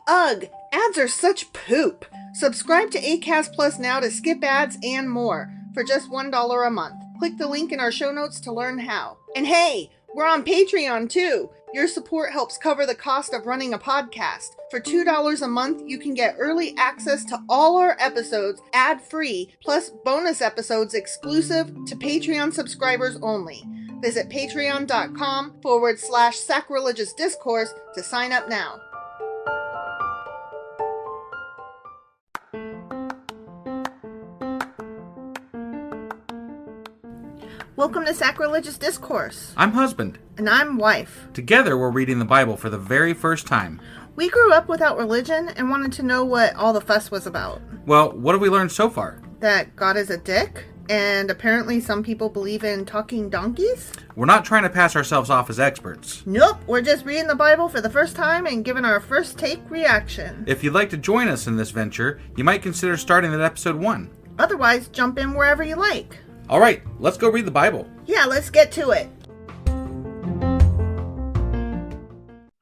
Ugh, ads are such poop. Subscribe to Acast Plus now to skip ads and more for just $1 a month. Click the link in our show notes to learn how. And hey, we're on Patreon too. Your support helps cover the cost of running a podcast. For $2 a month, you can get early access to all our episodes ad-free, plus bonus episodes exclusive to Patreon subscribers only. Visit patreon.com/sacrilegious discourse to sign up now. Welcome to Sacrilegious Discourse. I'm husband. And I'm wife. Together, we're reading the Bible for the very first time. We grew up without religion and wanted to know what all the fuss was about. Well, what have we learned so far? That God is a dick, and apparently some people believe in talking donkeys? We're not trying to pass ourselves off as experts. Nope, we're just reading the Bible for the first time and giving our first take reaction. If you'd like to join us in this venture, you might consider starting at episode 1. Otherwise, jump in wherever you like. All right, let's go read the Bible. Yeah, let's get to it.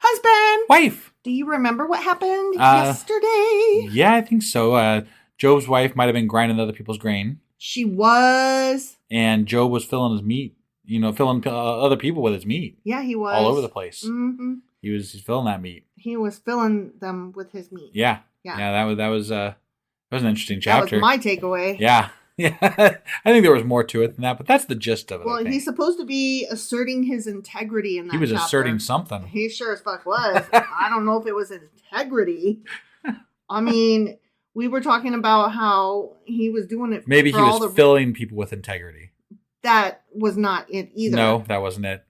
Husband! Wife! Do you remember what happened yesterday? Yeah, I think so. Job's wife might have been grinding other people's grain. She was. And Job was filling his meat, filling other people with his meat. Yeah, he was. All over the place. Mm-hmm. He's filling that meat. He was filling them with his meat. Yeah. That was an interesting chapter. That was my takeaway. Yeah. Yeah, I think there was more to it than that, but that's the gist of it. Well, he's supposed to be asserting his integrity in that He was chapter. asserting something. He sure as fuck was. I don't know if it was integrity. I mean, we were talking about how he was doing it. Maybe he was filling people with integrity. That was not it either. No, that wasn't it.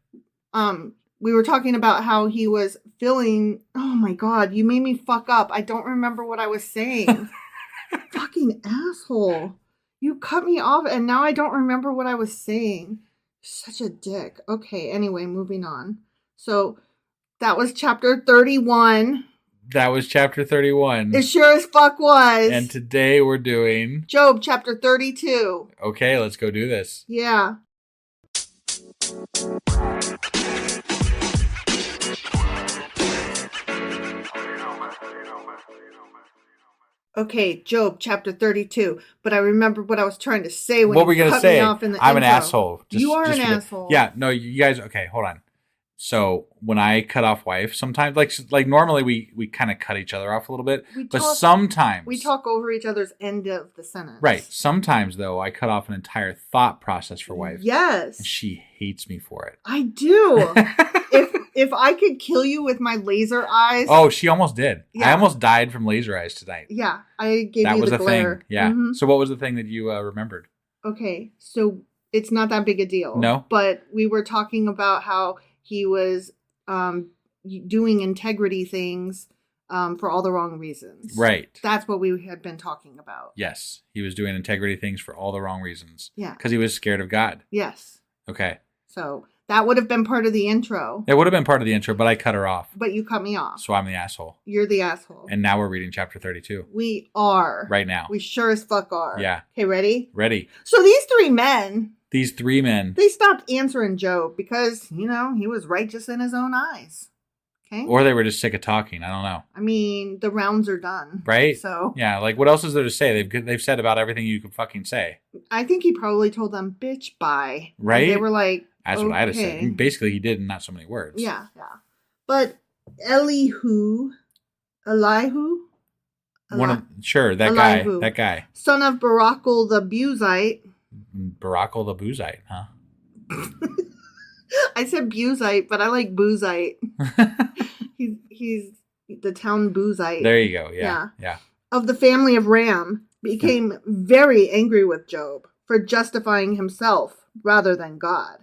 We were talking about how he was filling. Oh my God, you made me fuck up. I don't remember what I was saying. Fucking asshole. You cut me off, and now I don't remember what I was saying. Such a dick. Okay, anyway, moving on. So, that was chapter 31. That was chapter 31. It sure as fuck was. And today we're doing... Job, chapter 32. Okay, let's go do this. Yeah. Okay, Job, chapter 32. But I remember what I was trying to say when what were you going to say? I'm an asshole. You are an asshole. Yeah, no, you guys... Okay, hold on. So, when I cut off wife, sometimes... Like normally, we kind of cut each other off a little bit. But sometimes... We talk over each other's end of the sentence. Right. Sometimes, though, I cut off an entire thought process for wife. Yes. And she hates me for it. I do. If I could kill you with my laser eyes. Oh, she almost did. Yeah. I almost died from laser eyes tonight. Yeah, I gave you the glare. Thing. Yeah. Mm-hmm. So what was the thing that you remembered? Okay, so it's not that big a deal. No. But we were talking about how he was doing integrity things for all the wrong reasons. Right. That's what we had been talking about. Yes, he was doing integrity things for all the wrong reasons. Yeah. Because he was scared of God. Yes. Okay. So that would have been part of the intro. It would have been part of the intro, but I cut her off. But you cut me off. So I'm the asshole. You're the asshole. And now we're reading chapter 32. We are. Right now. We sure as fuck are. Yeah. Okay, ready? Ready. So these three men, they stopped answering Job because, he was righteous in his own eyes. Okay? Or they were just sick of talking. I don't know. I mean, the rounds are done. Right? So. Yeah, what else is there to say? They've said about everything you could fucking say. I think he probably told them, bitch, bye. Right? And they were like, that's okay. what I'd have said. Basically, he did in not so many words. Yeah. But Elihu, that guy. Son of Barachel the Buzite. Barachel the Buzite, huh? I said Buzite, but I like Buzite. he's the town Buzite. There you go. Yeah. Of the family of Ram, became very angry with Job for justifying himself rather than God.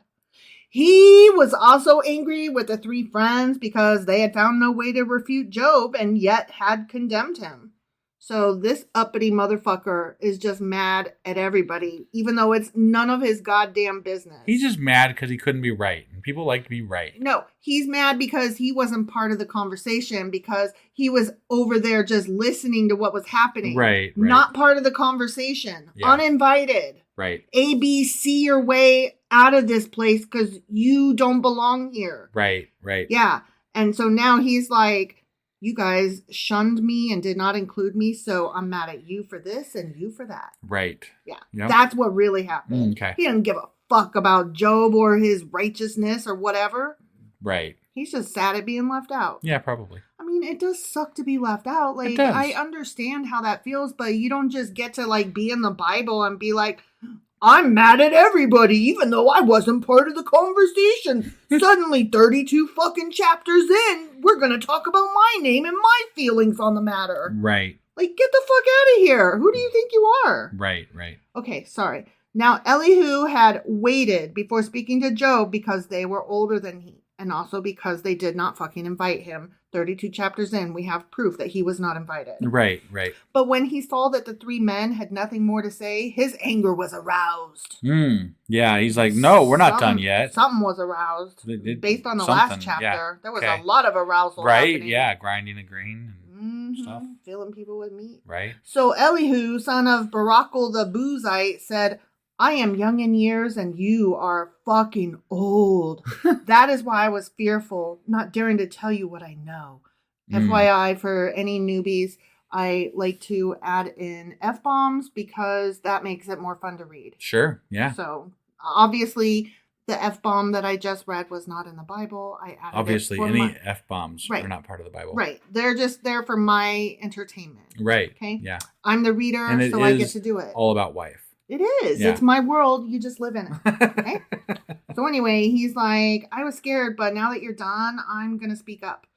He was also angry with the three friends because they had found no way to refute Job and yet had condemned him. So this uppity motherfucker is just mad at everybody, even though it's none of his goddamn business. He's just mad because he couldn't be right. And people like to be right. No, he's mad because he wasn't part of the conversation, because he was over there just listening to what was happening. Right. Not part of the conversation. Yeah. Uninvited. Right. ABC your way out of this place because you don't belong here. Right. Yeah. And so now he's like, you guys shunned me and did not include me, so I'm mad at you for this and you for that. Right. Yeah. Yep. That's what really happened. Okay. He didn't give a fuck about Job or his righteousness or whatever. Right. He's just sad at being left out. Yeah, probably. I mean, it does suck to be left out. Like, It does. I understand how that feels, but you don't just get to, like, be in the Bible and be like, I'm mad at everybody, even though I wasn't part of the conversation. Suddenly, 32 fucking chapters in, we're going to talk about my name and my feelings on the matter. Right. Like, get the fuck out of here. Who do you think you are? Right. Okay, sorry. Now, Elihu had waited before speaking to Job because they were older than he, and also because they did not fucking invite him. 32 chapters in, we have proof that he was not invited. Right. But when he saw that the three men had nothing more to say, his anger was aroused. Yeah, he's like, no, we're not done yet. Something was aroused. Based on the last chapter, there was a lot of arousal happening. Yeah, grinding a grain and stuff. Filling people with meat. Right. So Elihu, son of Barachel the Buzite, said, I am young in years and you are fucking old. That is why I was fearful, not daring to tell you what I know. FYI, for any newbies, I like to add in F-bombs because that makes it more fun to read. Sure, yeah. So, obviously, the F-bomb that I just read was not in the Bible. I added obviously, it for any F-bombs are not part of the Bible. Right. They're just there for my entertainment. Right. Okay? Yeah. I'm the reader, so I get to do it. All about wife. It is. Yeah. It's my world. You just live in it. Okay? So anyway, he's like, I was scared, but now that you're done, I'm going to speak up.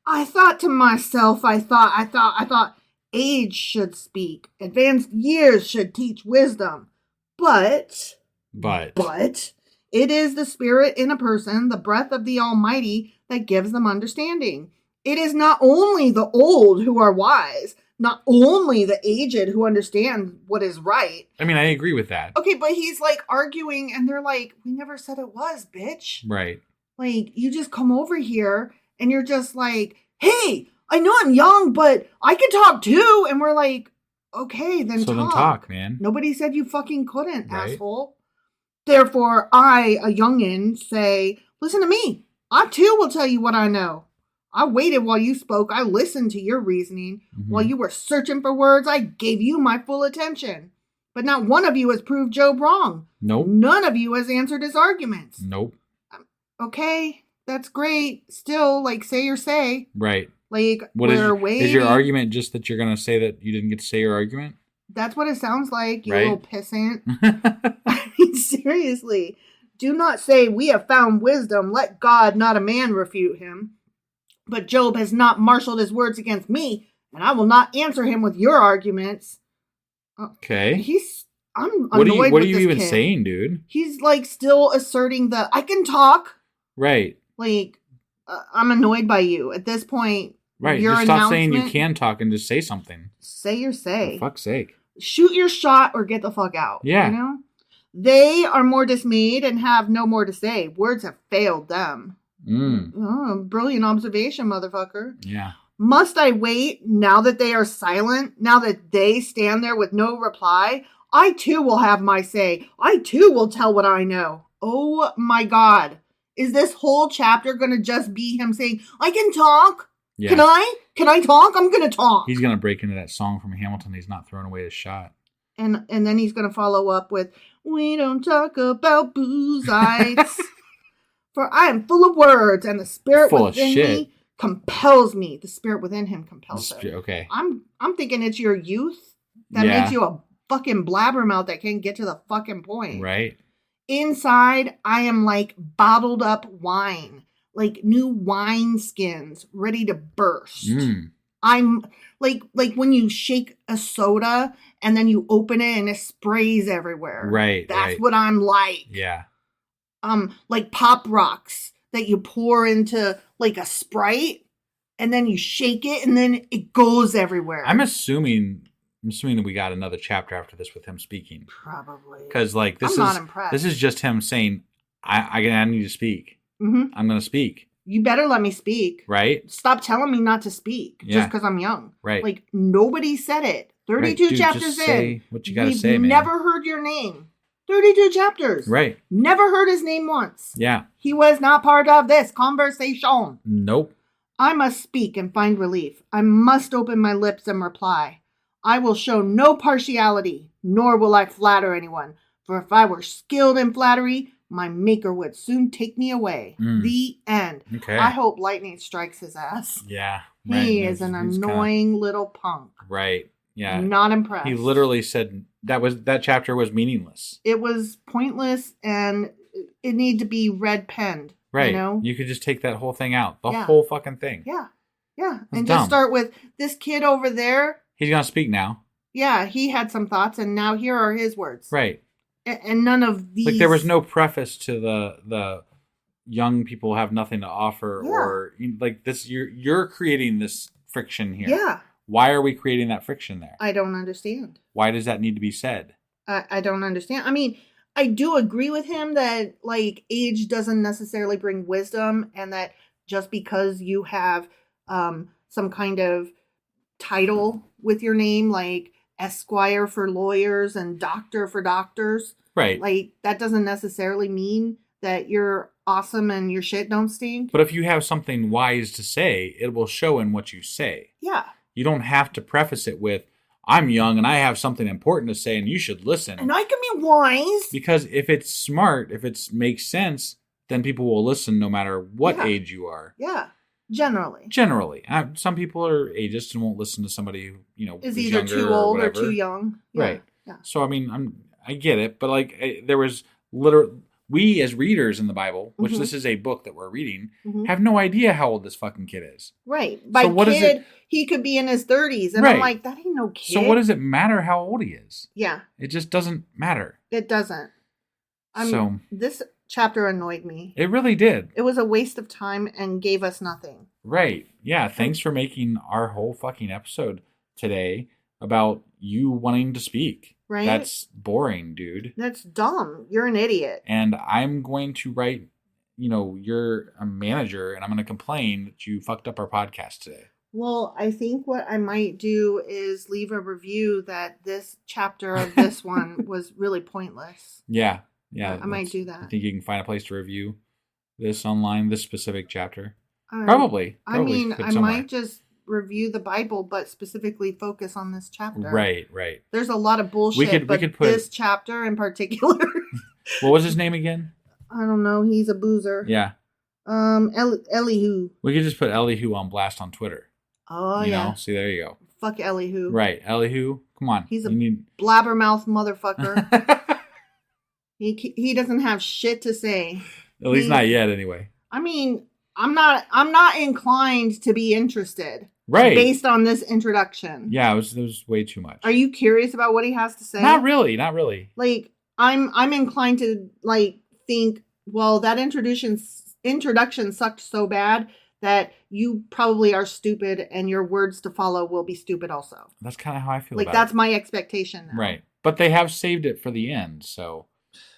I thought to myself, I thought age should speak. Advanced years should teach wisdom. But it is the spirit in a person, the breath of the Almighty, that gives them understanding. It is not only the old who are wise, not only the aged who understand what is right. I mean, I agree with that. Okay, but he's like arguing and they're like, we never said it was, bitch. Right. Like, you just come over here and you're just like, hey, I know I'm young, but I can talk too. And we're like, okay, then so talk. Then talk, man. Nobody said you fucking couldn't, asshole. Therefore, I, a youngin, say, listen to me. I too will tell you what I know. I waited while you spoke. I listened to your reasoning. While you were searching for words, I gave you my full attention. But not one of you has proved Job wrong. Nope. None of you has answered his arguments. Nope. Okay, that's great. Still, like, say your say. Right. Like, we're waiting. Is your argument just that you're going to say that you didn't get to say your argument? That's what it sounds like, you little pissant. I mean, seriously. Do not say, we have found wisdom. Let God, not a man, refute him. But Job has not marshaled his words against me, and I will not answer him with your arguments. Okay. I'm annoyed what with are you this even kid. saying, dude? He's like still asserting I can talk. Right. Like, I'm annoyed by you at this point. Right. Just stop saying you can talk and just say something. Say your say. For fuck's sake. Shoot your shot or get the fuck out. Yeah. You know? They are more dismayed and have no more to say. Words have failed them. Oh, brilliant observation, motherfucker. Yeah. Must I wait now that they are silent? Now that they stand there with no reply? I too will have my say. I too will tell what I know. Oh my God. Is this whole chapter going to just be him saying, I can talk? Yeah. Can I talk? I'm going to talk. He's going to break into that song from Hamilton. He's not throwing away his shot. And then he's going to follow up with, we don't talk about boozites. For I am full of words, and the spirit within me compels me. The spirit within him compels him. Okay. I'm thinking it's your youth that makes you a fucking blabbermouth that can't get to the fucking point. Right. Inside, I am like bottled up wine, like new wine skins ready to burst. I'm like when you shake a soda and then you open it and it sprays everywhere. Right. That's what I'm like. Yeah. Like Pop Rocks that you pour into like a Sprite and then you shake it and then it goes everywhere. I'm assuming that we got another chapter after this with him speaking. Probably. Because like I'm not impressed. This is just him saying, I need to speak. I'm going to speak. You better let me speak. Right. Stop telling me not to speak just because I'm young. Right. Like nobody said it. 32 Dude, chapters just in. Say what you got to say, man. We've never heard your name. 32 chapters. Right. Never heard his name once. Yeah. He was not part of this conversation. Nope. I must speak and find relief. I must open my lips and reply. I will show no partiality, nor will I flatter anyone. For if I were skilled in flattery, my maker would soon take me away. The end. Okay. I hope lightning strikes his ass. Yeah. Right. He is an annoying little punk. Right. Yeah. Not impressed. He literally said that chapter was meaningless. It was pointless and it needed to be red penned. Right. You know? You could just take that whole thing out. The whole fucking thing. Yeah. Yeah. That's and dumb. just start with this kid over there. He's going to speak now. Yeah. He had some thoughts and now here are his words. Right. And none of these. Like there was no preface to the young people have nothing to offer or like this. You're creating this friction here. Yeah. Why are we creating that friction there? I don't understand. Why does that need to be said? I don't understand. I mean, I do agree with him that like age doesn't necessarily bring wisdom and that just because you have some kind of title with your name, like Esquire for lawyers and doctor for doctors. Right. Like that doesn't necessarily mean that you're awesome and your shit don't stink. But if you have something wise to say, it will show in what you say. Yeah. You don't have to preface it with, I'm young and I have something important to say and you should listen. And I can be wise. Because if it's smart, if it makes sense, then people will listen no matter what age you are. Yeah. Generally. Some people are ageist and won't listen to somebody who, is either too old or too young. Yeah. Right. Yeah. So, I mean, I get it. But like there was literally, we as readers in the Bible, which this is a book that we're reading, have no idea how old this fucking kid is. Right. By so kid, he could be in his 30s. And I'm like, that ain't no kid. So what does it matter how old he is? Yeah. It just doesn't matter. It doesn't. This chapter annoyed me. It really did. It was a waste of time and gave us nothing. Right. Yeah. Thanks for making our whole fucking episode today about you wanting to speak. Right. That's boring, dude. That's dumb. You're an idiot. And I'm going to write, you're a manager and I'm going to complain that you fucked up our podcast today. Well, I think what I might do is leave a review that this chapter of this one was really pointless. Yeah. Yeah. I might do that. I think you can find a place to review this online, this specific chapter. Probably. I mean, I might just review the Bible, but specifically focus on this chapter. Right. There's a lot of bullshit, but this chapter in particular. What was his name again? I don't know. He's a boozer. Yeah. Elihu. We could just put Elihu on blast on Twitter. Oh, you know? See, there you go. Fuck Elihu. Right. Elihu. Come on. He's blabbermouth motherfucker. He doesn't have shit to say. At least not yet, anyway. I mean, I'm not inclined to be interested. Right. Based on this introduction. Yeah, it was way too much. Are you curious about what he has to say? Not really. Like, I'm inclined to like think, well, that introduction sucked so bad that you probably are stupid and your words to follow will be stupid also. That's kind of how I feel like about that's it. my expectation now. Right. But they have saved it for the end, so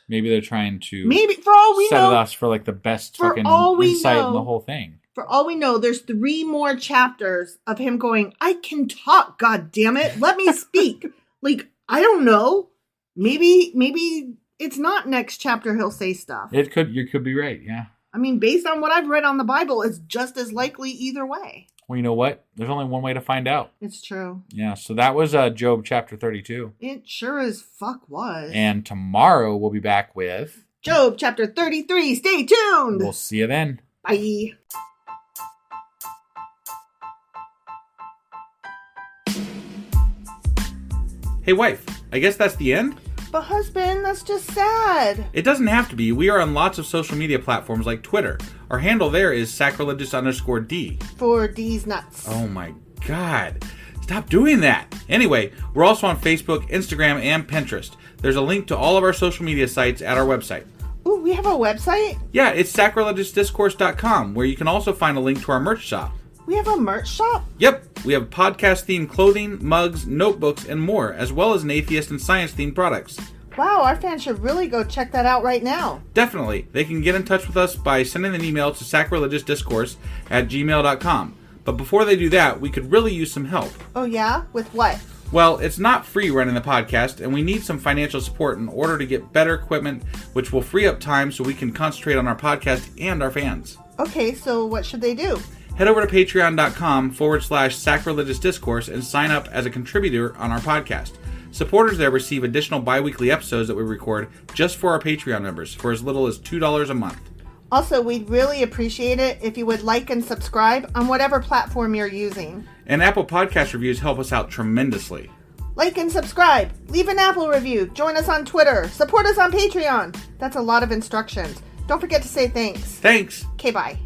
maybe they're trying to for all we set know, us for like the best fucking insight in the whole thing. For all we know, there's 3 more chapters of him going, I can talk, god damn it. Let me speak. Like, I don't know. Maybe it's not next chapter he'll say stuff. You could be right, yeah. I mean, based on what I've read on the Bible, it's just as likely either way. Well, you know what? There's only one way to find out. It's true. Yeah, so that was Job chapter 32. It sure as fuck was. And tomorrow we'll be back with Job chapter 33. Stay tuned. We'll see you then. Bye. Hey, wife, I guess that's the end? But husband, that's just sad. It doesn't have to be. We are on lots of social media platforms like Twitter. Our handle there is sacrilegious_D. For D's nuts. Oh my God. Stop doing that. Anyway, we're also on Facebook, Instagram, and Pinterest. There's a link to all of our social media sites at our website. Ooh, we have a website? Yeah, it's sacrilegiousdiscourse.com, where you can also find a link to our merch shop. We have a merch shop? Yep, we have podcast-themed clothing, mugs, notebooks, and more, as well as an atheist and science-themed products. Wow, our fans should really go check that out right now. Definitely. They can get in touch with us by sending an email to sacrilegiousdiscourse@gmail.com. But before they do that, we could really use some help. Oh yeah? With what? Well, it's not free running the podcast, and we need some financial support in order to get better equipment, which will free up time so we can concentrate on our podcast and our fans. Okay, so what should they do? head over to patreon.com/sacrilegious discourse and sign up as a contributor on our podcast. Supporters there receive additional bi-weekly episodes that we record just for our Patreon members for as little as $2 a month. Also, we'd really appreciate it if you would like and subscribe on whatever platform you're using. And Apple Podcast reviews help us out tremendously. Like and subscribe. Leave an Apple review. Join us on Twitter. Support us on Patreon. That's a lot of instructions. Don't forget to say thanks. Thanks. Okay, bye.